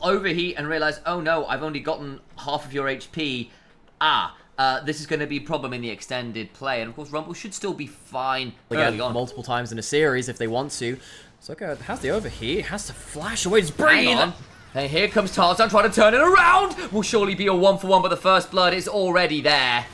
overheat and realize, oh no, I've only gotten half of your HP. This is going to be a problem in the extended play. And of course, Rumble should still be fine early on. Multiple times in a series if they want to. Zucker has the overheat, has to flash away his brain. And here comes Tarzan trying to turn it around. Will surely be a 1-for-1, but the first blood is already there.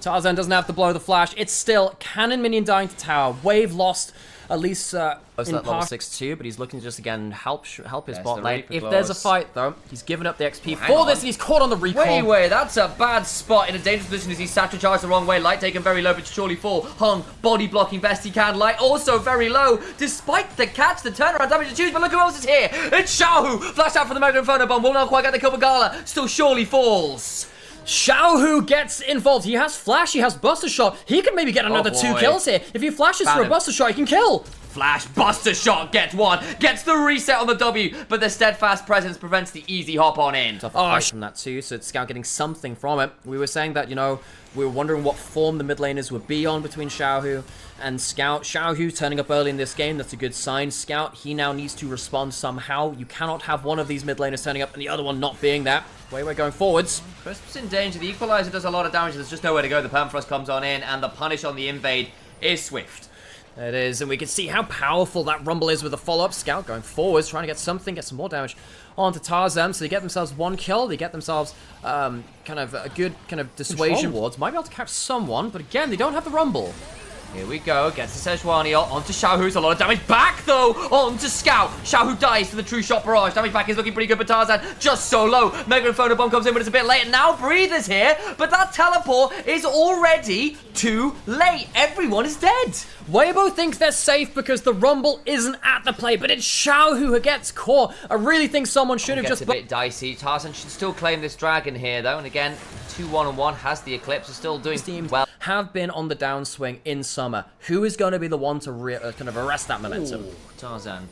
Tarzan doesn't have to blow the flash. It's still cannon minion dying to tower. Wave lost at least in that level 6-2, but he's looking to just again help his bot lane. If there's a fight though, he's given up the XP for this and he's caught on the recall. Wait, that's a bad spot in a dangerous position as he's satchel charged the wrong way. Light taken very low, but surely fall. Hung body blocking best he can. Light also very low, despite the catch, the turnaround damage to choose. But look who else is here! It's Xiaohu! Flash out for the Mega Inferno Bomb. Will not quite get the kill for Gala. Still surely falls. Xiaohu gets involved. He has flash, he has buster shot. He can maybe get another 2 kills here. If he flashes for a buster shot, he can kill. Flash, buster shot, gets one, gets the reset on the W, but the steadfast presence prevents the easy hop on in. From that too, so it's Scout getting something from it. We were saying that, you know, we were wondering what form the mid laners would be on between Xiaohu and Scout. Xiaohu turning up early in this game, that's a good sign. Scout, he now needs to respond somehow. You cannot have one of these mid laners turning up and the other one not being there. We're going forwards. Crisp's in danger, the equalizer does a lot of damage, there's just nowhere to go. The Permafrost comes on in, and the punish on the invade is swift. It is, and we can see how powerful that Rumble is with the follow-up. Scout going forwards, trying to get something, get some more damage onto Tarzan. So they get themselves 1 kill, they get themselves kind of a good kind of dissuasion wards. Might be able to catch someone, but again, they don't have the Rumble. Here we go, gets the Sejuani onto Xiaohu, a lot of damage back though, onto Scout. Xiaohu dies to the true shot barrage, damage back is looking pretty good, but Tarzan just so low. Mega Inferno Bomb comes in, but it's a bit late, and now Breathe is here, but that teleport is already too late. Everyone is dead. Weibo thinks they're safe because the Rumble isn't at the play, but it's Xiaohu who gets caught. I really think someone should have just... It's a bit dicey. Tarzan should still claim this dragon here though, and again, 2-1-1 has the Eclipse, is still doing well. Have been on the downswing in summer. Who is going to be the one to kind of arrest that momentum? Ooh, Tarzan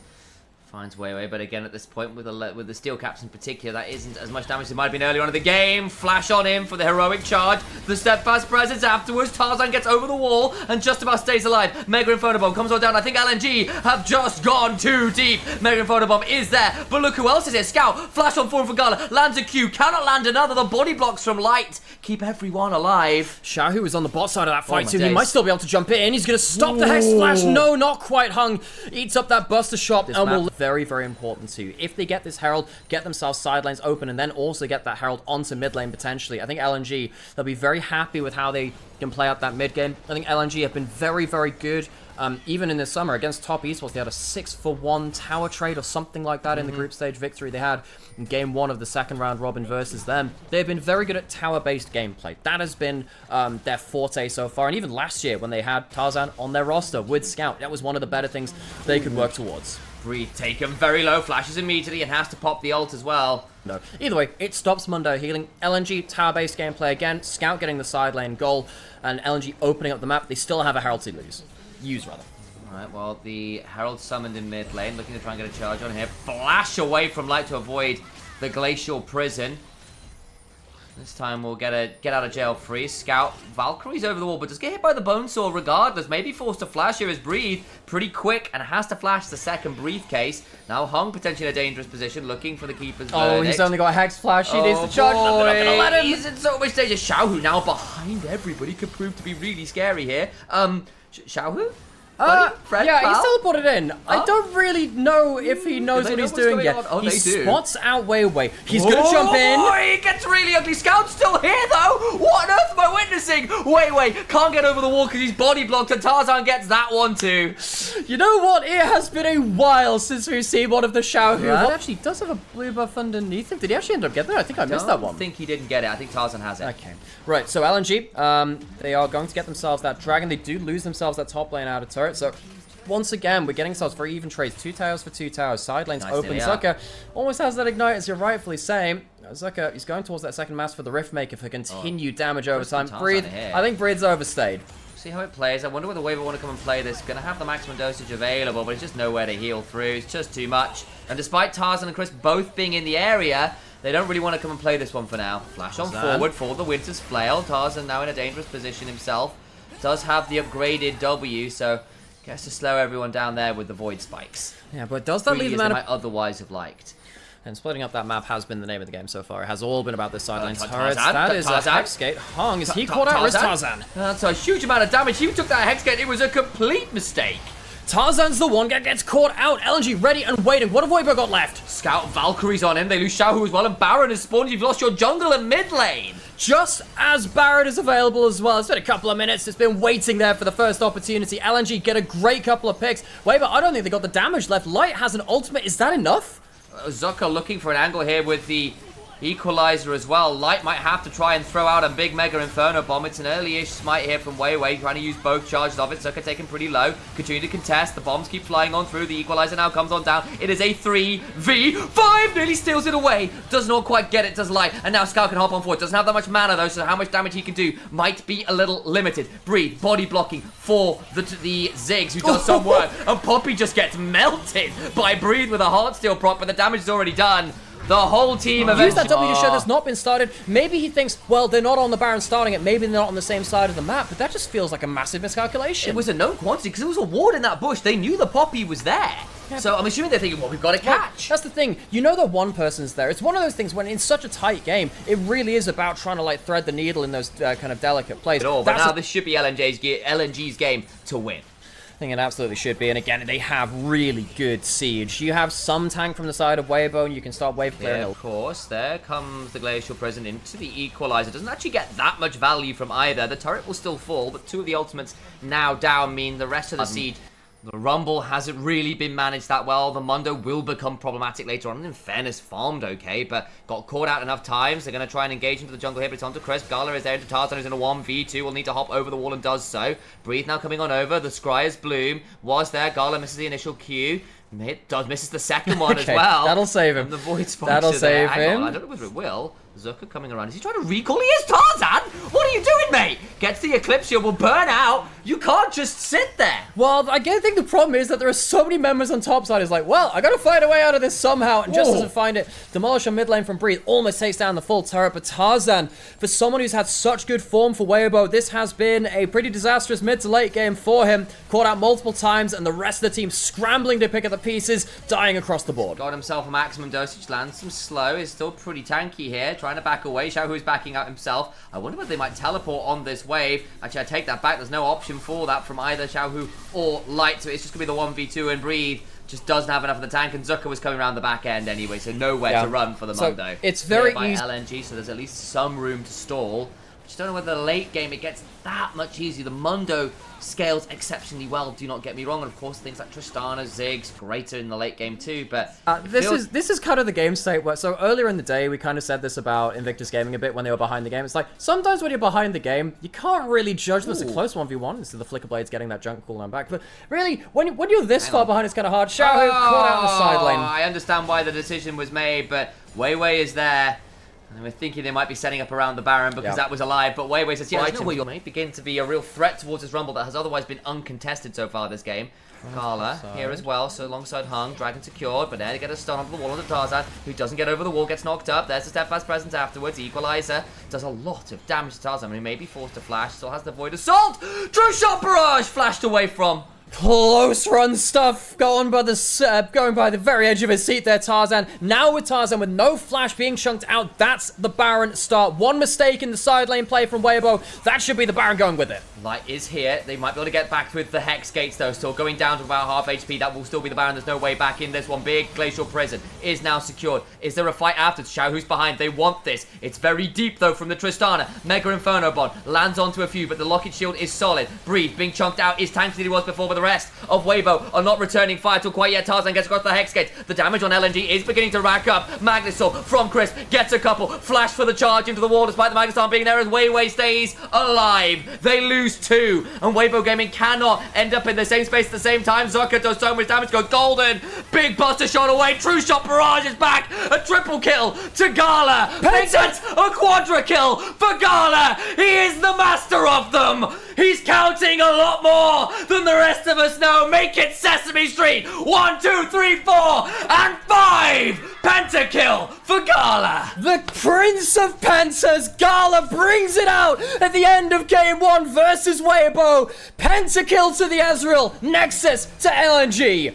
finds Weiwei, but again at this point with the steel caps in particular, that isn't as much damage as it might have been earlier on in the game. Flash on him for the heroic charge. The steadfast presence afterwards. Tarzan gets over the wall and just about stays alive. Mega Inferno Bomb comes on down. I think LNG have just gone too deep. Mega Inferno Bomb is there, but look who else is here. Scout, flash on forward for Gala, lands a Q, cannot land another. The body blocks from Light keep everyone alive. Xiaohu is on the bot side of that fight too. He might still be able to jump in. He's going to stop the Hex Flash. No, not quite. Hung eats up that buster shot and will... Very, very important too. If they get this Herald, get themselves side lanes open, and then also get that Herald onto mid lane potentially, I think LNG, they'll be very happy with how they can play out that mid game. I think LNG have been very, very good. Even in this summer against Top Esports, they had a 6-for-1 tower trade or something like that in the group stage victory they had in game 1 of the second round robin versus them. They've been very good at tower-based gameplay. That has been their forte so far. And even last year when they had Tarzan on their roster with Scout, that was one of the better things they could work towards. Breathe taken very low, flashes immediately, and has to pop the ult as well. No. Either way, it stops Mundo healing. LNG tower-based gameplay again. Scout getting the side lane goal, and LNG opening up the map. They still have a Herald to lose. Use, rather. Alright, well, the Herald summoned in mid lane, looking to try and get a charge on here. Flash away from Light to avoid the Glacial Prison. This time we'll get out of jail free. Scout, Valkyrie's over the wall, but does get hit by the Bonesaw regardless. Maybe forced to flash here as Breathe, pretty quick, and has to flash the second briefcase. Now Hung potentially in a dangerous position, looking for the Keeper's verdict. He's only got a Hex Flash. He needs to charge. They're not gonna let him. He's in so much danger. Xiaohu now behind everybody could prove to be really scary here. Xiaohu? Yeah, he's teleported in. I don't really know if he knows what he's doing yet. Oh, he spots out Weiwei. He's gonna jump in. He gets really ugly. Scout's still here though. What on earth am I witnessing? Weiwei can't get over the wall because he's body blocked, and Tarzan gets that one too. You know what? It has been a while since we've seen one of the Xiaohu. That actually does have a blue buff underneath him. Did he actually end up getting it? I think I missed that one. I think he didn't get it. I think Tarzan has it. Okay. Right, so LNG, they are going to get themselves that dragon. They do lose themselves that top lane out of turret, so once again, we're getting ourselves very even trades. 2 towers for 2 towers. Side lanes open. Zucker almost has that ignite, as you're rightfully saying. Zucker, he's going towards that second mass for the Riftmaker for continued damage over time. Breathe. I think Breathe's overstayed. See how it plays. I wonder whether Weibo want to come and play this. Going to have the maximum dosage available, but it's just nowhere to heal through. It's just too much. And despite Tarzan and Chris both being in the area, they don't really want to come and play this one for now. Flash on forward for the Winter's Flail. Tarzan now in a dangerous position himself. Does have the upgraded W, so gets to slow everyone down there with the Void Spikes. Yeah, but does that leave them I might otherwise have liked? And splitting up that map has been the name of the game so far. It has all been about the sideline turrets. Tarzan? That is a Tarzan? Hexgate. Hung, is he caught out or is Tarzan? That's a huge amount of damage. He took that Hexgate. It was a complete mistake. Tarzan's the one that gets caught out. LNG ready and waiting. What have Weibo got left? Scout Valkyries on him. They lose Xiaohu as well, and Baron is spawned. You've lost your jungle and mid lane. Just as Barrett is available as well. It's been a couple of minutes. It's been waiting there for the first opportunity. LNG get a great couple of picks. Weibo, I don't think they got the damage left. Light has an ultimate. Is that enough? Zucker looking for an angle here with the Equalizer as well. Light might have to try and throw out a big Mega Inferno Bomb. It's an early-ish smite here from Weiwei, trying to use both charges of it. Zucker taken pretty low. Continue to contest. The bombs keep flying on through. The Equalizer now comes on down. It is a 3v5. Nearly steals it away. Does not quite get it, does Light. And now Scout can hop on forward. Doesn't have that much mana though, so how much damage he can do might be a little limited. Breathe, body blocking for the Ziggs, who does some work. And Poppy just gets melted by Breathe with a Heartsteel proc, but the damage is already done. The whole team eventually... Use that W to show that's not been started. Maybe he thinks, well, they're not on the Baron starting it. Maybe they're not on the same side of the map. But that just feels like a massive miscalculation. It was a known quantity because there was a ward in that bush. They knew the Poppy was there. Yeah, so I'm assuming they're thinking, well, we've got to catch. That's the thing. You know that one person's there. It's one of those things when in such a tight game, it really is about trying to like thread the needle in those kind of delicate plays. But now this should be LNG's game to win. I think it absolutely should be, and again, they have really good siege. You have some tank from the side of Weibo, and you can start wave clearing. Yeah, of course. There comes the Glacial Prison into the Equalizer. Doesn't actually get that much value from either. The turret will still fall, but two of the ultimates now down mean the rest of the siege... The Rumble hasn't really been managed that well. The Mundo will become problematic later on. And in fairness, farmed okay, but got caught out enough times. They're going to try and engage into the jungle here, but it's onto Crisp. Gala is there into Tarzan, who's in a 1v2. Will need to hop over the wall and does so. Breathe now coming on over. The Scryer's Bloom was there. Gala misses the initial Q. It does misses the second one as well. That'll save him. And the Void Sponge That'll save him. I don't know whether it will. Zucker coming around. Is he trying to recall? He is Tarzan! What are you doing, mate? Gets the Eclipse shield, will burn out. You can't just sit there. Well, I think the problem is that there are so many members on top side. It's like, well, I gotta find a way out of this somehow. And just doesn't find it. Demolish on mid lane from Breathe. Almost takes down the full turret. But Tarzan, for someone who's had such good form for Weibo, this has been a pretty disastrous mid to late game for him. Caught out multiple times, and the rest of the team scrambling to pick up the pieces, dying across the board. Got himself a maximum dosage, lands some slow. Is still pretty tanky here. Trying to back away. Xiaohu is backing out himself. I wonder whether they might teleport on this wave. Actually, I take that back. There's no option for that from either Xiaohu or Light. So it's just going to be the 1v2 and Breathe. Just doesn't have enough of the tank, and Zucker was coming around the back end anyway, so nowhere to run for the Mundo. It's very easy. easy. LNG, so there's at least some room to stall. Just don't know whether the late game it gets that much easier. The Mundo scales exceptionally well, do not get me wrong, and of course things like Tristana, Ziggs, greater in the late game too, but this is kind of the game state where, so earlier in the day we kind of said this about Invictus Gaming a bit when they were behind the game. It's like sometimes when you're behind the game you can't really judge this a close 1v1 instead of the Flicker Blades getting that junk cooldown back, but really when you're this far behind it's kind of hard. Xiaohu caught out on the side lane. I understand why the decision was made, but Weiwei is there. And we're thinking they might be setting up around the Baron because that was alive, but Weiwei says, yeah, you may begin to be a real threat towards this Rumble that has otherwise been uncontested so far this game. Gala here as well, so alongside Hung, Dragon secured, but there to get a stun onto the wall onto Tarzan, who doesn't get over the wall, gets knocked up. There's the steadfast presence afterwards. Equalizer does a lot of damage to Tarzan. I mean, may be forced to flash, still has the Void Assault. True Shot Barrage flashed away from. Close run stuff going by the very edge of his seat there, Tarzan. Now with Tarzan with no flash being chunked out, that's the Baron start. One mistake in the side lane play from Weibo. That should be the Baron going with it. Light is here. They might be able to get back with the Hex Gates though. Still going down to about half HP. That will still be the Baron. There's no way back in this one. Big Glacial Prison is now secured. Is there a fight after? Xiaohu's behind. They want this. It's very deep though from the Tristana. Mega Inferno Bond lands onto a few, but the Locket Shield is solid. Breathe being chunked out is tanked than he was before, but the rest of Weibo are not returning fire till quite yet. Tarzan gets across the Hex Gate. The damage on LNG is beginning to rack up. Magnesaur from Chris gets a couple. Flash for the charge into the wall despite the Magnesaur being there as Weiwei stays alive. They lose two, and Weibo Gaming cannot end up in the same space at the same time. Zucker does so much damage, goes golden. Big buster shot away. True Shot Barrage is back. A triple kill to Gala. Makes it a quadra kill for Gala. He is the master of them. He's counting a lot more than the rest of us know. Make it Sesame Street. 1, 2, 3, 4, and 5. Pentakill for Gala. The Prince of Pentas, Gala brings it out at the end of game 1 versus Weibo. Pentakill to the Ezreal, Nexus to LNG.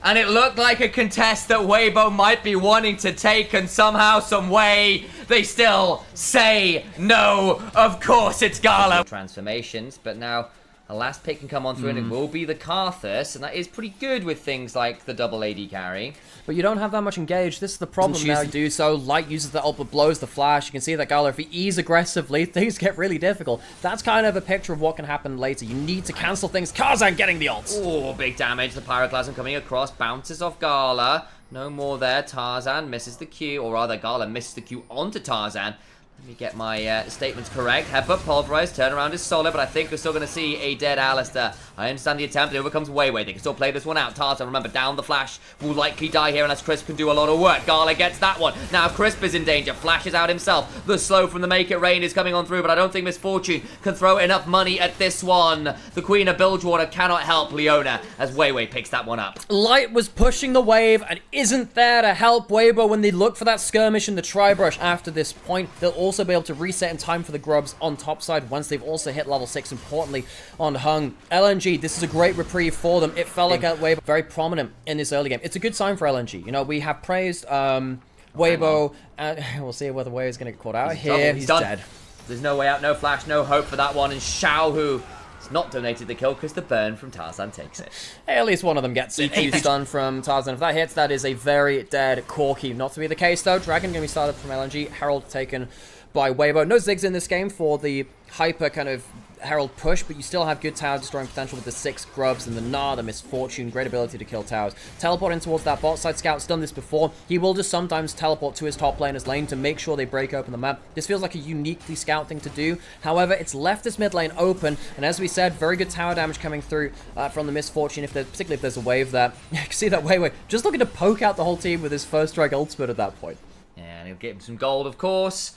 And it looked like a contest that Weibo might be wanting to take, and somehow, some way, they still say no. Of course, it's Gala. Transformations, but now a last pick can come on through, and it will be the Karthus, and that is pretty good with things like the double AD carry. But you don't have that much engaged. This is the problem now. You do so. Light uses the ult, but blows the flash. You can see that Gala, if he E's aggressively, things get really difficult. That's kind of a picture of what can happen later. You need to cancel things. Tarzan getting the ult. Oh, big damage. The Pyroclasm coming across, bounces off Gala. No more there. Tarzan misses the Q, or rather, Gala misses the Q onto Tarzan. Let me get my statements correct. Headbutt, pulverize, turnaround is solid, but I think we're still going to see a dead Alistair. I understand the attempt. It overcomes Weiwei. They can still play this one out. Tarzan, remember, down the flash. Will likely die here unless Crisp can do a lot of work. Gala gets that one. Now Crisp is in danger. Flashes out himself. The slow from the Make It Rain is coming on through, but I don't think Misfortune can throw enough money at this one. The Queen of Bilgewater cannot help Leona as Weiwei picks that one up. Light was pushing the wave and isn't there to help Weibo when they look for that skirmish in the tri-brush. After this point, they'll also be able to reset in time for the grubs on top side once they've also hit level 6, importantly, on Hung. LNG, this is a great reprieve for them. It felt like Weibo very prominent in this early game. It's a good sign for LNG. You know, we have praised Weibo, and we'll see whether Weibo is going to get caught out here. He's dead. There's no way out, no flash, no hope for that one, and Xiaohu has not donated the kill because the burn from Tarzan takes it. Hey, at least one of them gets it. 8 stun from Tarzan. If that hits, that is a very dead Corki. Not to be the case, though. Dragon going to be started from LNG. Herald taken by Weibo. No Ziggs in this game for the hyper kind of Herald push, but you still have good tower destroying potential with the 6 grubs and the Gnar, the Misfortune, great ability to kill towers. Teleport in towards that bot side. Scout's done this before. He will just sometimes teleport to his top laner's lane to make sure they break open the map. This feels like a uniquely Scout thing to do. However, it's left this mid lane open, and as we said, very good tower damage coming through from the Misfortune, particularly if there's a wave there. You can see that Weiwei just looking to poke out the whole team with his first strike ultimate at that point. Yeah, and he'll get him some gold, of course.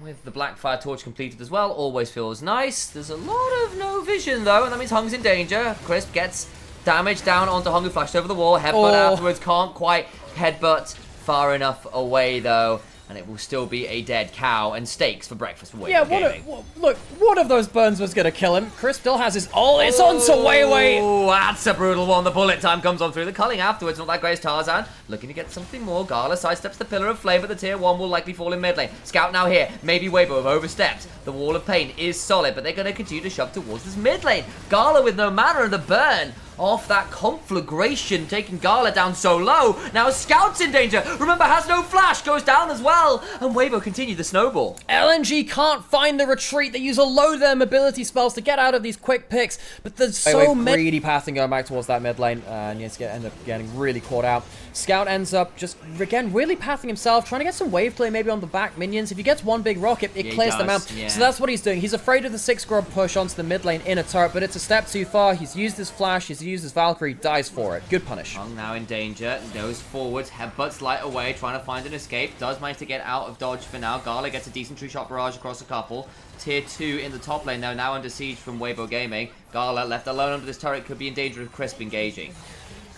With the Blackfire Torch completed as well, always feels nice. There's a lot of no vision, though, and that means Hung's in danger. Crisp gets damage down onto Hung, who flashed over the wall. Headbutt afterwards, can't quite headbutt far enough away, though. And it will still be a dead cow and steaks for breakfast for Weibo. Yeah, look, one of those burns was going to kill him. Chris still has his ult. It's on to Weiwei. Oh, that's a brutal one. The bullet time comes on through. The culling afterwards, not that great as Tarzan. Looking to get something more. Gala sidesteps the Pillar of Flame, but the tier 1 will likely fall in mid lane. Scout now here. Maybe Weibo have overstepped. The Wall of Pain is solid, but they're going to continue to shove towards this mid lane. Gala with no mana and the burn off that conflagration, taking Gala down so low. Now Scout's in danger. Remember, has no flash, goes down as well. And Weibo continue the snowball. LNG can't find the retreat. They use a load of their mobility spells to get out of these quick picks, but there's so many greedy pathing going back towards that mid lane, and yes, end up getting really caught out. Scout ends up just, again, really pathing himself, trying to get some wave clear maybe on the back minions. If he gets one big rocket, it clears them out. Yeah. So that's what he's doing. He's afraid of the 6 grub push onto the mid lane in a turret, but it's a step too far. He's used his flash, he's used his Valkyrie, dies for it. Good punish. Hung now in danger, goes forwards, headbutts Light away, trying to find an escape. Does manage to get out of dodge for now. Gala gets a decent tree shot barrage across a couple. Tier 2 in the top lane, though, now under siege from Weibo Gaming. Gala left alone under this turret, could be in danger of Crisp engaging.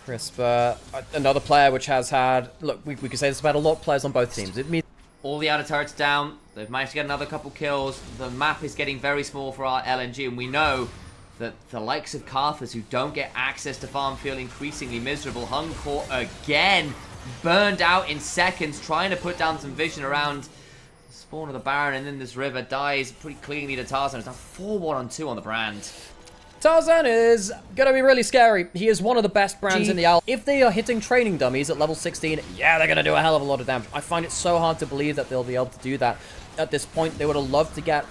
Crisp, another player which has had, look, we could say this about a lot of players on both teams. It means all the outer turrets down. They've managed to get another couple kills. The map is getting very small for our LNG, and we know that the likes of Karthus, who don't get access to farm, feel increasingly miserable. Hung caught again, burned out in seconds, trying to put down some vision around the spawn of the Baron, and then this river dies pretty cleanly to Tarzan. It's now 4-1-2 on the brand. Tarzan is going to be really scary. He is one of the best brands in the Al. If they are hitting training dummies at level 16, yeah, they're going to do a hell of a lot of damage. I find it so hard to believe that they'll be able to do that. At this point, they would have loved to get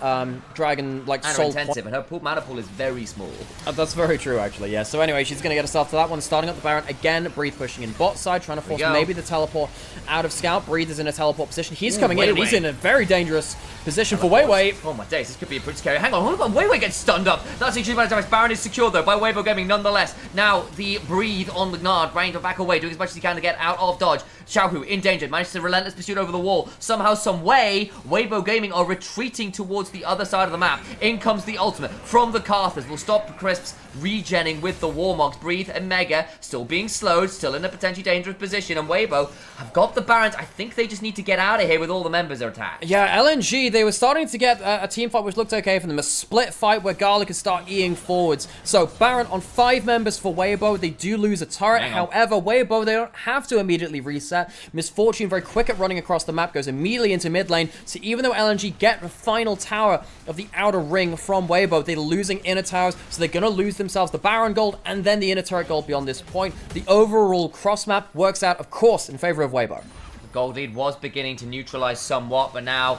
Dragon, like, soul intensive, and her mana pool is very small. That's very true, actually, yeah. So anyway, she's going to get herself to that one, starting up the Baron. Again, Breathe pushing in bot side, trying to force maybe the teleport out of Scout. Breathe is in a teleport position. He's coming in, and he's in a very dangerous position for Weiwei. Oh my days, this could be a pretty scary. Hang on, hold on, Weiwei gets stunned up. That's a huge amount of damage. Baron is secured, though, by Weibo Gaming nonetheless. Now, the Breathe on the Gnar, trying to back away, doing as much as he can to get out of dodge. Xiaohu in danger, manages to relentless pursuit over the wall. Somehow, some way, Weibo Gaming are retreating towards the other side of the map. In comes the ultimate from the Karthus. Will stop Crisp's regenning with the Warmogs. Breathe and Mega still being slowed, still in a potentially dangerous position, and Weibo have got the Barons. I think they just need to get out of here with all the members are attacked. Yeah, LNG, they were starting to get a team fight which looked okay for them. A split fight where Gala could start eating forwards. So Baron on 5 members for Weibo. They do lose a turret. However, Weibo, they don't have to immediately reset. Misfortune, very quick at running across the map, goes immediately into mid lane. So even though LNG get the final tower of the outer ring from Weibo, they're losing inner towers. So they're going to lose themselves the Baron gold and then the inner turret gold beyond this point. The overall cross map works out, of course, in favor of Weibo. The gold lead was beginning to neutralize somewhat, but now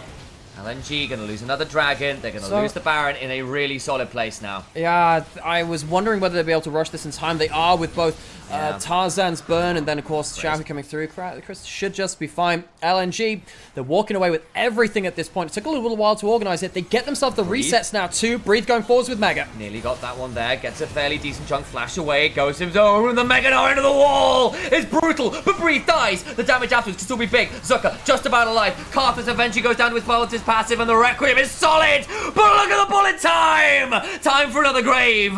LNG going to lose another dragon. They're going to lose the Baron in a really solid place now. Yeah, I was wondering whether they'd be able to rush this in time. They are with both Tarzan's burn and then, of course, Xiaohu coming through. Chris should just be fine. LNG, they're walking away with everything at this point. It took a little while to organize it. They get themselves the resets now, too. Breathe going forwards with Mega. Nearly got that one there. Gets a fairly decent chunk. Flash away. It goes to his own. The Mega Gnar into the wall. It's brutal, but Breathe dies. The damage afterwards can still be big. Zucker just about alive. Karthus eventually goes down with his passive, and the Requiem is solid. But look at the bullet time. Time for another grave.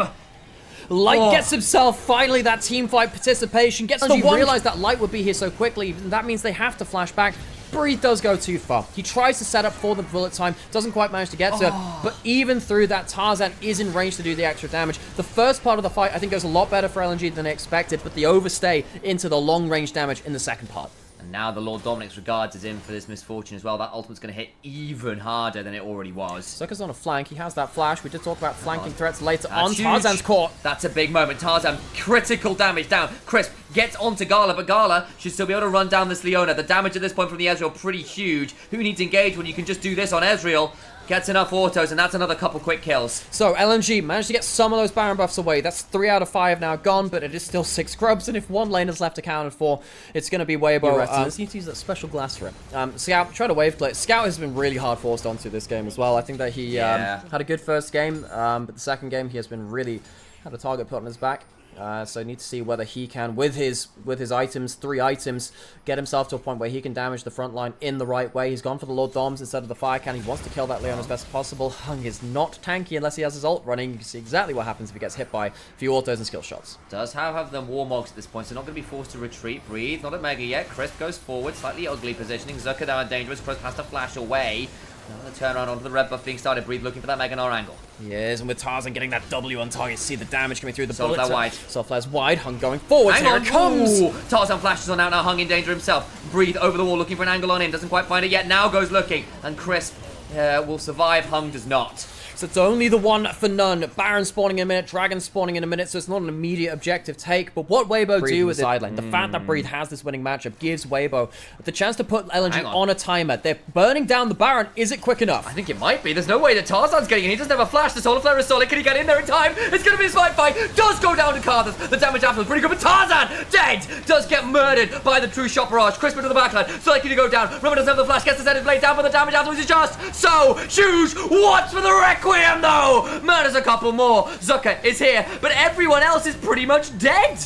Light gets himself finally that team fight participation. Gets the one. Realize that Light would be here so quickly. That means they have to flash back. Breathe does go too far. He tries to set up for the bullet time, doesn't quite manage to get to it, but even through that, Tarzan is in range to do the extra damage. The first part of the fight, I think, goes a lot better for LNG than they expected, but the overstay into the long-range damage in the second part. And now the Lord Dominic's regards is in for this misfortune as well. That ultimate's going to hit even harder than it already was. Zucker's on a flank. He has that flash. We did talk about flanking threats later on. Tarzan's caught. That's a big moment. Tarzan, critical damage down. Crisp gets onto Gala, but Gala should still be able to run down this Leona. The damage at this point from the Ezreal pretty huge. Who needs engage when you can just do this on Ezreal? Gets enough autos, and that's another couple quick kills. So LNG managed to get some of those Baron buffs away. That's 3 out of 5 now gone, but it is still 6 grubs, and if one lane is left accounted for, it's going to be Weibo. Let's need to use that special glass for it. Scout, try to wave play. Scout has been really hard forced onto this game as well. I think that he had a good first game, but the second game he has been really had a target put on his back. So need to see whether he can, with his items, 3 items, get himself to a point where he can damage the front line in the right way. He's gone for the Lord Doms instead of the Fire Cannon. He wants to kill that Leon as best as possible. Hung is not tanky unless he has his ult running. You can see exactly what happens if he gets hit by a few autos and skill shots. Does have them Warmogs at this point, so not going to be forced to retreat. Breathe, not at Mega yet. Crisp goes forward, slightly ugly positioning. Zucker down dangerous. Crisp has to flash away. Now the turnaround onto the red buff being started. Breathe looking for that Mega Gnar angle. Yes, and with Tarzan getting that W on target, see the damage coming through the bullet. Wide. Soulflare's wide, Hung going forward. Here it comes! Ooh, Tarzan flashes on out now, Hung in danger himself. Breathe over the wall looking for an angle on him, doesn't quite find it yet, now goes looking. And Crisp will survive, Hung does not. So it's only the one for none. Baron spawning in a minute, Dragon spawning in a minute, so it's not an immediate objective take. But what Weibo do is sideline. The fact that Breathe has this winning matchup gives Weibo the chance to put LNG on a timer. They're burning down the Baron. Is it quick enough? I think it might be. There's no way that Tarzan's getting in. He doesn't have a flash. The Solar Flare is solid. Can he get in there in time? It's going to be a smart fight. Does go down to Karthus. The damage afterwards pretty good, but Tarzan dead. Does get murdered by the true shot barrage. Crisp into the backline. So likely to go down. Remember doesn't have the flash. Gets the Zenith blade down, but the damage afterwards is just so huge. What's for the Requiem though? Murders a couple more. Zucker is here, but everyone else is pretty much dead.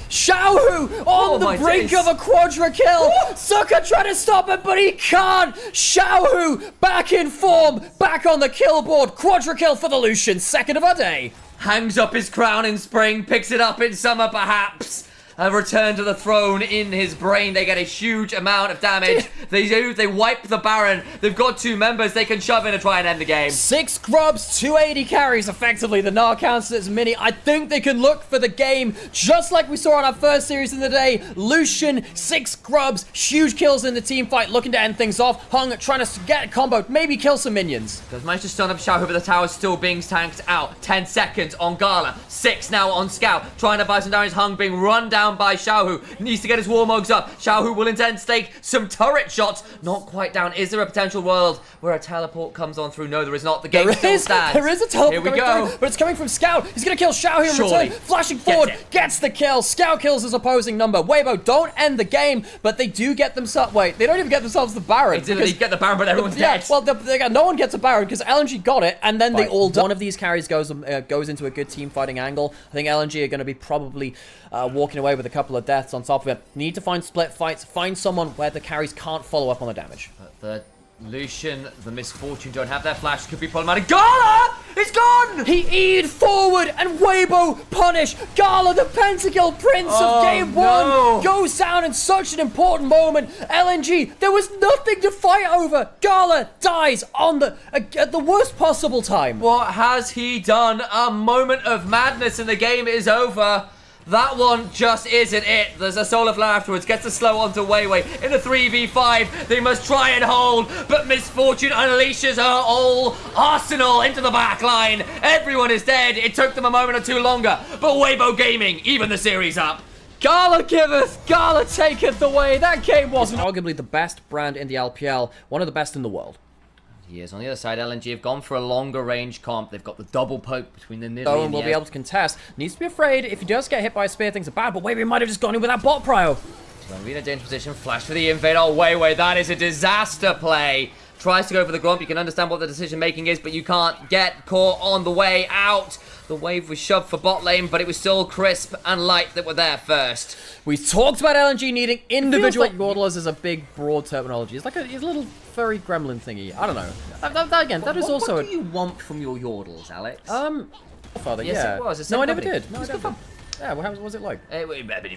Xiaohu on the brink of a quadra kill. Zucker trying to stop it, but he can't. Xiaohu back in form, back on the kill board. Quadra kill for the Lucian, second of our day. Hangs up his crown in spring, picks it up in summer perhaps. A return to the throne in his brain. They get a huge amount of damage. They wipe the Baron. They've got 2 members they can shove in to try and end the game. 6 grubs, 280 carries effectively. The Gnar counts as mini. I think they can look for the game just like we saw on our first series in the day. Lucian, 6 grubs, huge kills in the team fight, looking to end things off. Hung trying to get a combo, maybe kill some minions. Does manage to stun up Xiaohu, but the tower's still being tanked out. 10 seconds on Gala. 6 now on Scout. Trying to buy some damage. Hung being run down by Xiaohu. Needs to get his Warmogs up. Xiaohu will intend to take some turret shots. Not quite down. Is there a potential world where a teleport comes on through? No, there is not. The game still stands. There is a teleport Here we go. through, but it's coming from Scout. He's going to kill Xiaohu in return. Flashing forward. Gets the kill. Scout kills his opposing number. Weibo don't end the game, but they do get themselves... Wait, they don't even get themselves the Baron. They get the Baron, but everyone's dead. Well, no one gets a Baron because LNG got it, and then they all... One of these carries goes into a good team fighting angle. I think LNG are going to be probably walking away with a couple of deaths on top of it. Need to find split fights. Find someone where the carries can't follow up on the damage. But the Lucian, the Misfortune don't have their flash. Could be problematic. Gala! It's done? He E'd forward, and Weibo punish. Gala, the pentakill prince of game one, goes down in such an important moment. LNG, there was nothing to fight over. Gala dies on at the worst possible time. What has he done? A moment of madness and the game is over. That one just isn't it. There's a solar flare afterwards. Gets a slow onto Weiwei. In a 3v5, they must try and hold, but Misfortune unleashes her whole arsenal into the back line. Everyone is dead. It took them a moment or two longer, but Weibo Gaming even the series up. Gala giveth, Gala taketh away. That game wasn't arguably the best brand in the LPL, one of the best in the world. Yes, on the other side, LNG have gone for a longer range comp. They've got the double poke between the Nidalee Owen and will the be able to contest. Needs to be afraid if he does get hit by a spear, things are bad, but Weibo might have just gone in with that bot prio. So in a dangerous position, flash for the invade. Oh, Weiwei, that is a disaster play. Tries to go for the grump. You can understand what the decision making is, but you can't get caught on the way out. The wave was shoved for bot lane, but it was still Crisp and Light that were there first. We talked about LNG needing individual yodelers as a big, broad terminology. It's like a little furry gremlin thingy. I don't know. That is also... What do you want from your yodels, Alex? Father, yes, yeah. it was. No, I never did. No, I never did. Yeah, well, how was it like? It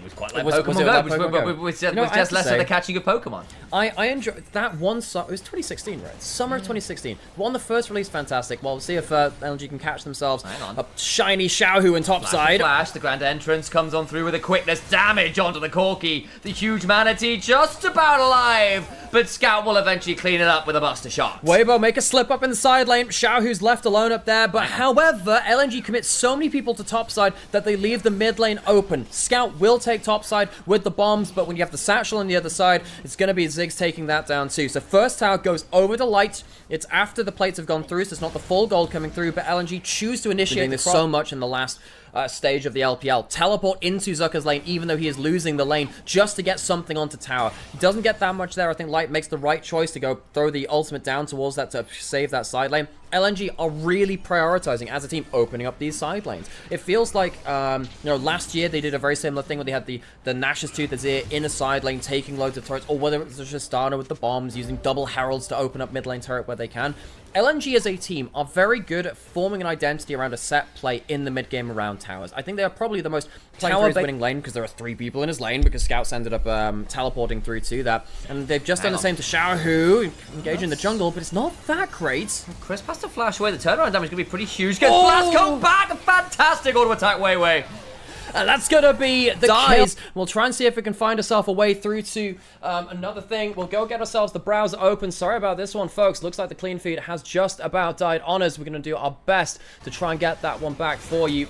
was quite like Was it Pokemon like Go, Pokemon Go? which was just less of the catching of Pokemon. I enjoyed that one summer. It was 2016, right? Summer of 2016. The first release, fantastic. Well, we'll see if LNG can catch themselves. Hang on. A shiny Xiaohu in topside. Flash, the grand entrance comes on through with a quickness damage onto the Corki. The huge manatee just about alive, but Scout will eventually clean it up with a buster shot. Weibo make a slip up in the side lane. Xiaohu's left alone up there, but however, LNG commits so many people to topside that they leave the mid lane open. Scout will take topside with the bombs, but when you have the satchel on the other side, it's going to be Ziggs taking that down too. So first tower goes over the Light. It's after the plates have gone through, so it's not the full gold coming through, but LNG choose to initiate this so much in the last stage of the LPL. Teleport into Zucker's lane, even though he is losing the lane, just to get something onto tower. He doesn't get that much there. I think Light makes the right choice to go throw the ultimate down towards that to save that side lane. LNG are really prioritizing as a team opening up these side lanes. It feels like, last year they did a very similar thing where they had the Nash's Tooth Azir in a side lane taking loads of turrets, or whether it was just Tristana with the bombs using double heralds to open up mid lane turret where they can. LNG as a team are very good at forming an identity around a set play in the mid game around towers. I think they are probably the most tower winning lane because there are 3 people in his lane because Scouts ended up teleporting through to that. And they've just done the same to Xiaohu, engaging the jungle, but it's not that great. Chris has to flash away. The turnaround damage is going to be pretty huge. Gets Blast back. A fantastic auto attack Weiwei. And that's going to be the kill. We'll try and see if we can find ourselves a way through to another thing. We'll go get ourselves the browser open. Sorry about this one, folks. Looks like the clean feed has just about died on us. We're going to do our best to try and get that one back for you.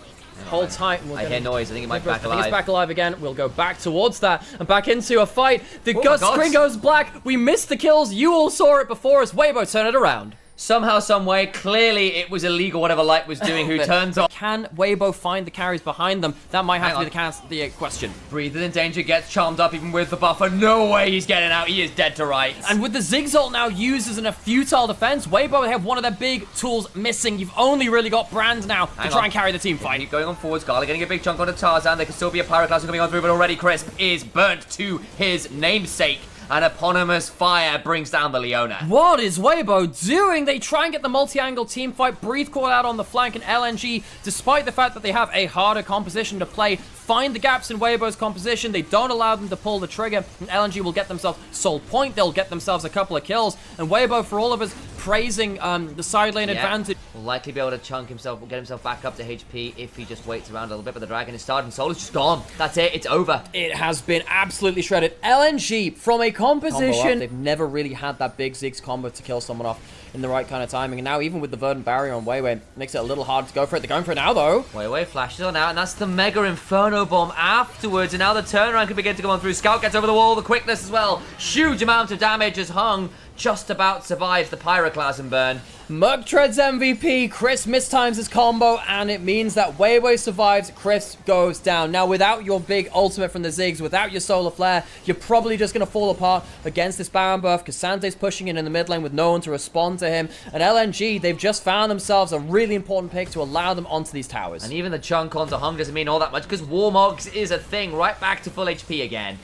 Hold tight. I hear noise. I think it might be back alive. I think it's back alive again. We'll go back towards that and back into a fight. The screen goes black. We missed the kills. You all saw it before us. Weibo, turn it around. Somehow, some way, clearly it was illegal whatever Light was doing, who turns off. Can Weibo find the carries behind them? That might have to be the question. Breathed in danger, gets charmed up even with the buffer. No way he's getting out. He is dead to rights. And with the Ziggs ult now used as a futile defense, Weibo have one of their big tools missing. You've only really got Brand now to try and carry the team fight. Keep going on forwards. Gala getting a big chunk onto Tarzan. There can still be a Pyroclasm coming on through, but already Crisp is burnt to his namesake. An eponymous fire brings down the Leona. What is Weibo doing? They try and get the multi-angle team fight. Breathe call out on the flank, and LNG, despite the fact that they have a harder composition to play, find the gaps in Weibo's composition. They don't allow them to pull the trigger, and LNG will get themselves soul point. They'll get themselves a couple of kills, and Weibo, for all of us praising the side lane advantage, will likely be able to get himself back up to HP if he just waits around a little bit. But the dragon is started, and Soul is just gone. That's it. It's over. It has been absolutely shredded. LNG from a composition. They've never really had that big Ziggs combo to kill someone off in the right kind of timing. And now even with the Verdant Barrier on Weiwei, makes it a little hard to go for it. They're going for it now, though. Weiwei flashes on out, and that's the Mega Inferno Bomb afterwards. And now the turnaround can begin to go on through. Scout gets over the wall, the quickness as well. Huge amount of damage as Hung just about survives the Pyroclasm burn. Merc Treads MVP, Chris mistimes his combo, and it means that Weiwei survives, Chris goes down. Now, without your big ultimate from the Ziggs, without your Solar Flare, you're probably just going to fall apart against this Baron buff, because Sante's pushing in the mid lane with no one to respond to him. And LNG, they've just found themselves a really important pick to allow them onto these towers. And even the chunk onto Hung doesn't mean all that much, because Warmogs is a thing, right back to full HP again.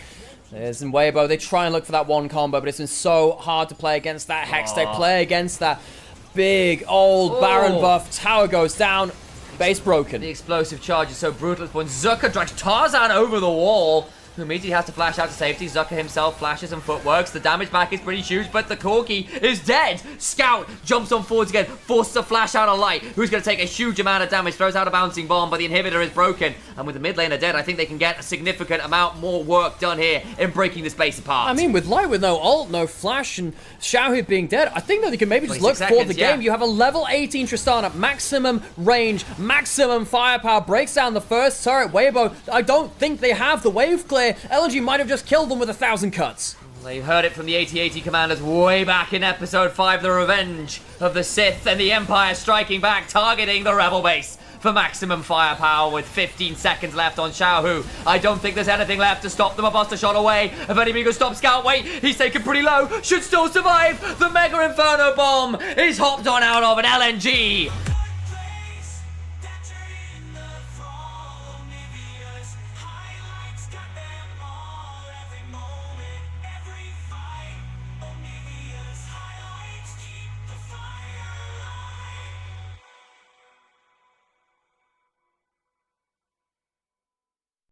There's in Weibo, they try and look for that one combo, but it's been so hard to play against that Hex. They play against that. big old Baron buff. Tower goes down. Base broken. The explosive charge is so brutal at this point. Zucker drags Tarzan over the wall, who immediately has to flash out to safety. Zucker himself flashes and footworks. The damage back is pretty huge, but the Corki is dead. Scout jumps on forwards again, forced to flash out a light, who's going to take a huge amount of damage, throws out a bouncing bomb, but the inhibitor is broken. And with the mid laner dead, I think they can get a significant amount more work done here in breaking the space apart. I mean, with light, with no ult, no flash, and Xiaohu being dead, I think that they can maybe just look for the game. You have a level 18 Tristana, maximum range, maximum firepower, breaks down the first turret. Weibo, I don't think they have the wave clear. LNG might have just killed them with 1,000 cuts. They heard it from the 8080 commanders way back in episode 5, the revenge of the Sith and the Empire striking back, targeting the Rebel base for maximum firepower with 15 seconds left on Xiaohu. I don't think there's anything left to stop them. A buster shot away. If anything can stop Scout, wait, he's taken pretty low, should still survive. The Mega Inferno bomb is hopped on out of an LNG